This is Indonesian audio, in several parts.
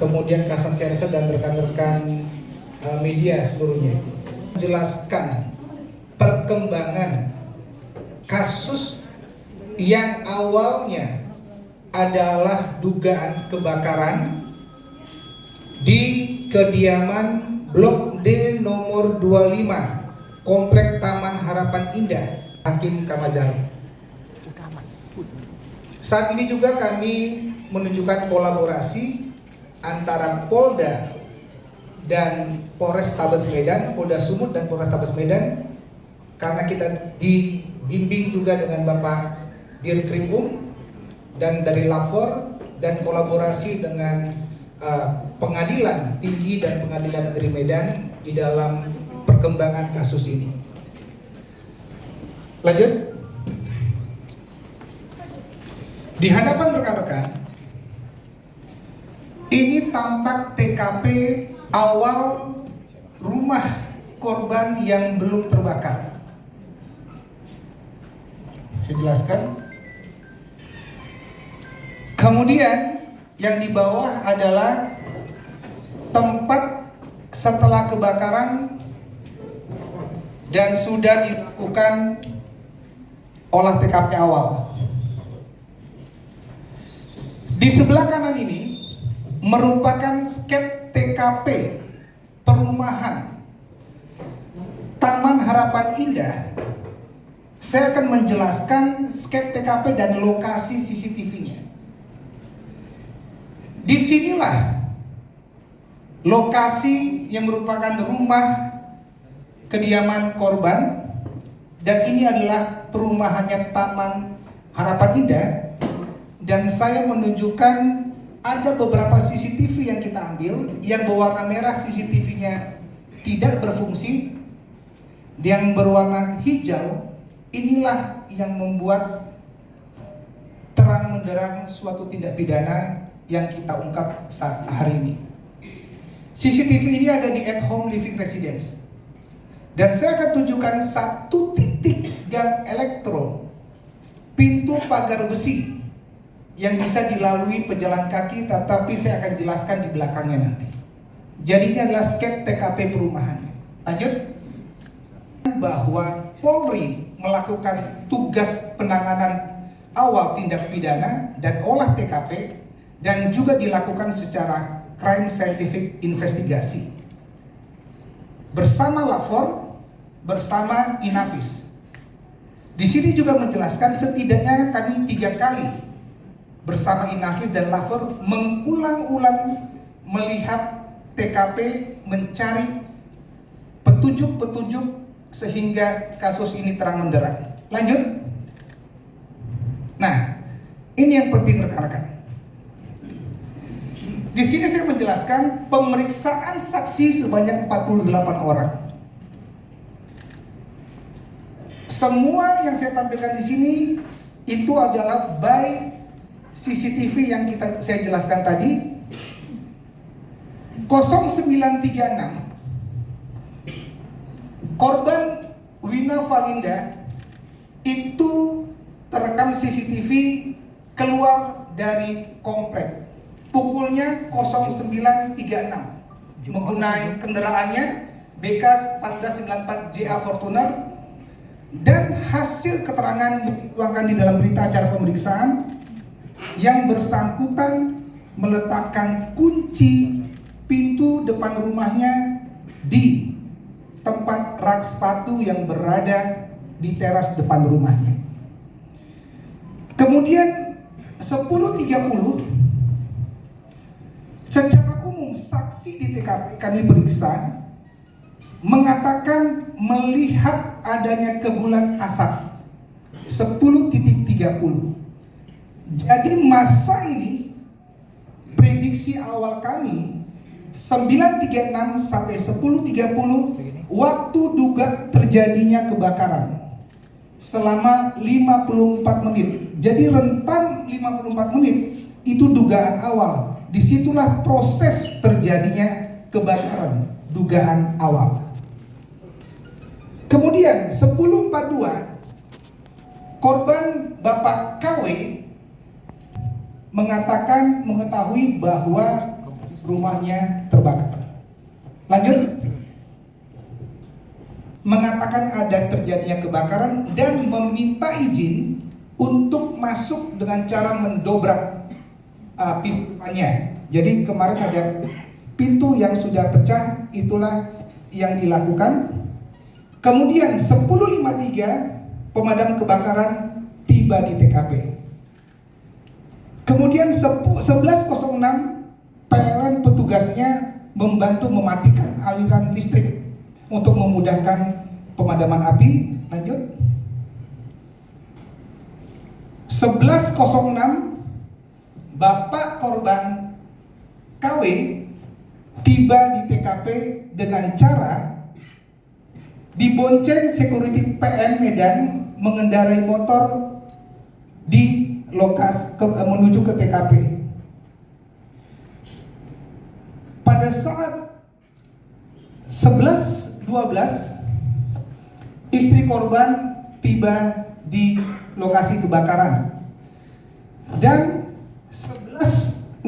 kemudian Kasat Serse dan rekan-rekan media seluruhnya. Menjelaskan perkembangan kasus yang awalnya adalah dugaan kebakaran di kediaman Blok D nomor 25 Komplek Taman Harapan Indah Hakim Kamazari. Saat ini juga kami menunjukkan kolaborasi antara Polda dan Polrestabes Medan, Polda Sumut dan Polrestabes Medan, karena kita dibimbing juga dengan Bapak Dirkrimum dan dari Lapor, dan kolaborasi dengan Pengadilan Tinggi dan Pengadilan Negeri Medan di dalam perkembangan kasus ini. Lanjut. Di hadapan rekan-rekan, ini tampak TKP awal rumah korban yang belum terbakar. Saya jelaskan. Kemudian yang di bawah adalah tempat setelah kebakaran dan sudah dilakukan olah TKP awal. Di sebelah kanan ini merupakan skep TKP perumahan Taman Harapan Indah. Saya akan menjelaskan skep TKP dan lokasi CCTV-nya. Disinilah lokasi yang merupakan rumah kediaman korban, dan ini adalah perumahannya Taman Harapan Indah. Dan saya menunjukkan ada beberapa CCTV yang kita ambil yang berwarna merah, CCTV-nya tidak berfungsi. Yang berwarna hijau inilah yang membuat terang menderang suatu tindak pidana yang kita ungkap saat hari ini. CCTV ini ada di at home living residence, dan saya akan tunjukkan satu titik gang elektro pintu pagar besi yang bisa dilalui pejalan kaki, tetapi saya akan jelaskan di belakangnya nanti. Jadi ini adalah skep TKP perumahannya. Lanjut. Bahwa Polri melakukan tugas penanganan awal tindak pidana dan olah TKP, dan juga dilakukan secara crime scientific investigasi bersama Lapor, bersama Inavis. Di sini juga menjelaskan setidaknya kami 3 kali bersama Inavis dan Lapor mengulang-ulang melihat TKP, mencari petunjuk-petunjuk sehingga kasus ini terang menderang. Lanjut. Nah, ini yang penting rekan-rekan. Di sini saya menjelaskan pemeriksaan saksi sebanyak 48 orang. Semua yang saya tampilkan di sini itu adalah by CCTV yang saya jelaskan tadi. 0936 korban Wina Valinda itu terekam CCTV keluar dari komplek. Pukulnya 0936 menggunakan kendaraannya BK 1494 JA Fortuner, dan hasil keterangan dituangkan di dalam berita acara pemeriksaan yang bersangkutan meletakkan kunci pintu depan rumahnya di tempat rak sepatu yang berada di teras depan rumahnya. Kemudian 10.30 secara umum saksi di TKP kami periksa mengatakan melihat adanya kebulan asap 10.30. Jadi masa ini prediksi awal kami 9.36 sampai 10.30 waktu duga terjadinya kebakaran selama 54 menit. Jadi rentan 54 menit itu dugaan awal. Disitulah proses terjadinya kebakaran, dugaan awal. Kemudian 10.42 korban Bapak KW mengatakan mengetahui bahwa rumahnya terbakar. Lanjut. Mengatakan ada terjadinya kebakaran dan meminta izin untuk masuk dengan cara mendobrak pintunya. Jadi kemarin ada pintu yang sudah pecah, itulah yang dilakukan. Kemudian 10.53 pemadam kebakaran tiba di TKP. Kemudian 11.06 PLN petugasnya membantu mematikan aliran listrik untuk memudahkan pemadaman api. Lanjut. 11.06 Bapak korban KW tiba di TKP dengan cara dibonceng security PM Medan mengendarai motor di lokasi menuju ke TKP. Pada saat 11.12 istri korban tiba di lokasi kebakaran dan 11.16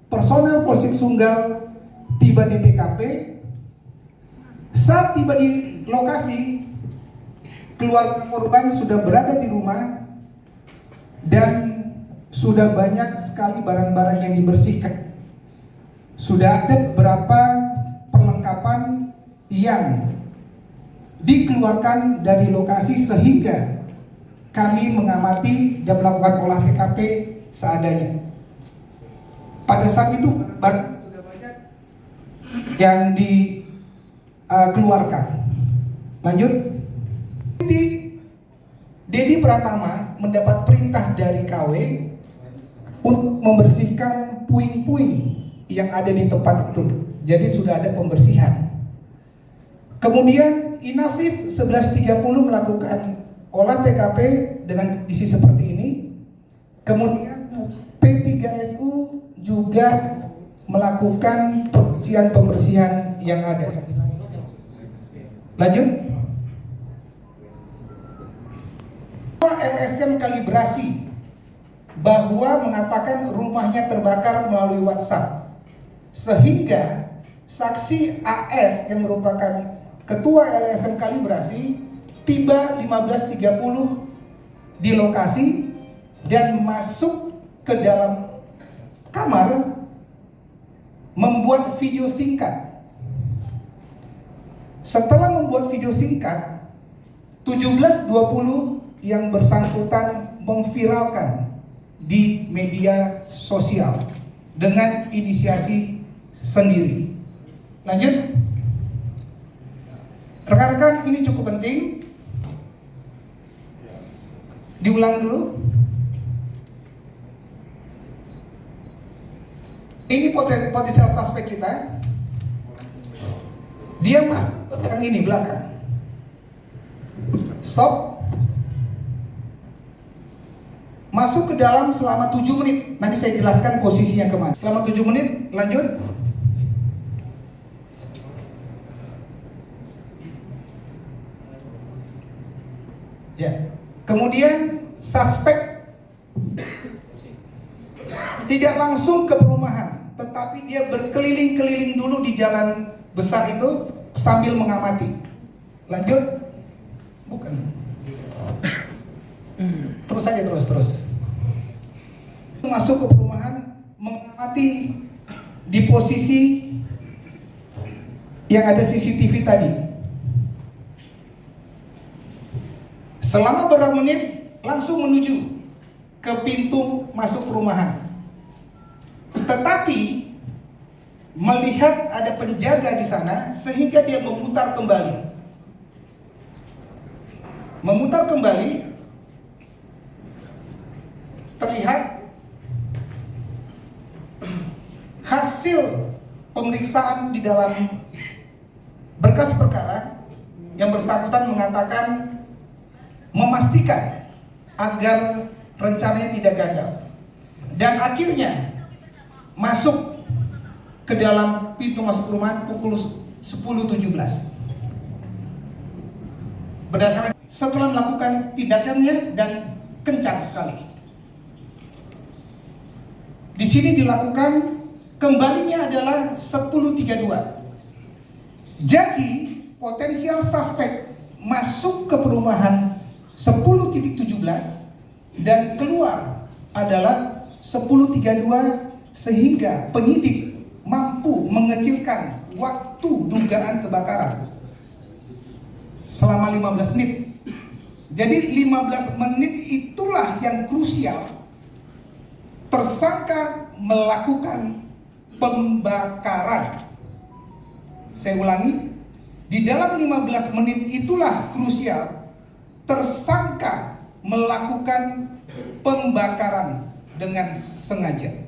personel Polsek Sunggal tiba di TKP. Saat tiba di lokasi, keluarga korban sudah berada di rumah dan sudah banyak sekali barang-barang yang dibersihkan. Sudah ada beberapa perlengkapan yang dikeluarkan dari lokasi sehingga kami mengamati dan melakukan olah TKP seadanya. Pada saat itu sudah banyak yang dikeluarkan. Lanjut. Dedi Pratama mendapat perintah dari KW untuk membersihkan puing-puing yang ada di tempat itu. Jadi sudah ada pembersihan. Kemudian Inavis 11.30 melakukan olah TKP dengan kondisi seperti ini. Kemudian P3SU juga melakukan pembersihan yang ada. Lanjut. LSM kalibrasi bahwa mengatakan rumahnya terbakar melalui WhatsApp, sehingga saksi AS yang merupakan ketua LSM kalibrasi tiba 15.30 di lokasi dan masuk ke dalam kamar membuat video singkat. Setelah membuat video singkat, 17.20 yang bersangkutan memviralkan di media sosial dengan inisiasi sendiri. Lanjut. Rekan-rekan, ini cukup penting. Diulang dulu. Ini potensial suspek kita. Dia masuk ke yang ini belakang. Stop. Masuk ke dalam selama 7 menit. Nanti saya jelaskan posisinya kemana. Selama 7 menit, lanjut. Ya. Kemudian suspek tidak langsung ke perumahan, tetapi dia berkeliling-keliling dulu di jalan besar itu sambil mengamati. Lanjut. Bukan. Terus saja, terus. Masuk ke perumahan, mengamati di posisi yang ada CCTV tadi. Selama beberapa menit langsung menuju ke pintu masuk perumahan. Tetapi melihat ada penjaga di sana sehingga dia memutar kembali. Terlihat hasil pemeriksaan di dalam berkas perkara yang bersangkutan mengatakan memastikan agar rencananya tidak gagal, dan akhirnya masuk ke dalam pintu masuk rumah pukul 10.17. Berdasarkan setelah melakukan tindakannya dan kencang sekali. Di sini dilakukan Kembalinya adalah 10.32. Jadi potensial suspek masuk ke perumahan 10.17 dan keluar adalah 10.32, sehingga penyidik mampu mengecilkan waktu dugaan kebakaran selama 15 menit. Jadi 15 menit itulah yang krusial tersangka melakukan pembakaran. Saya ulangi, di dalam 15 menit itulah krusial tersangka melakukan pembakaran dengan sengaja.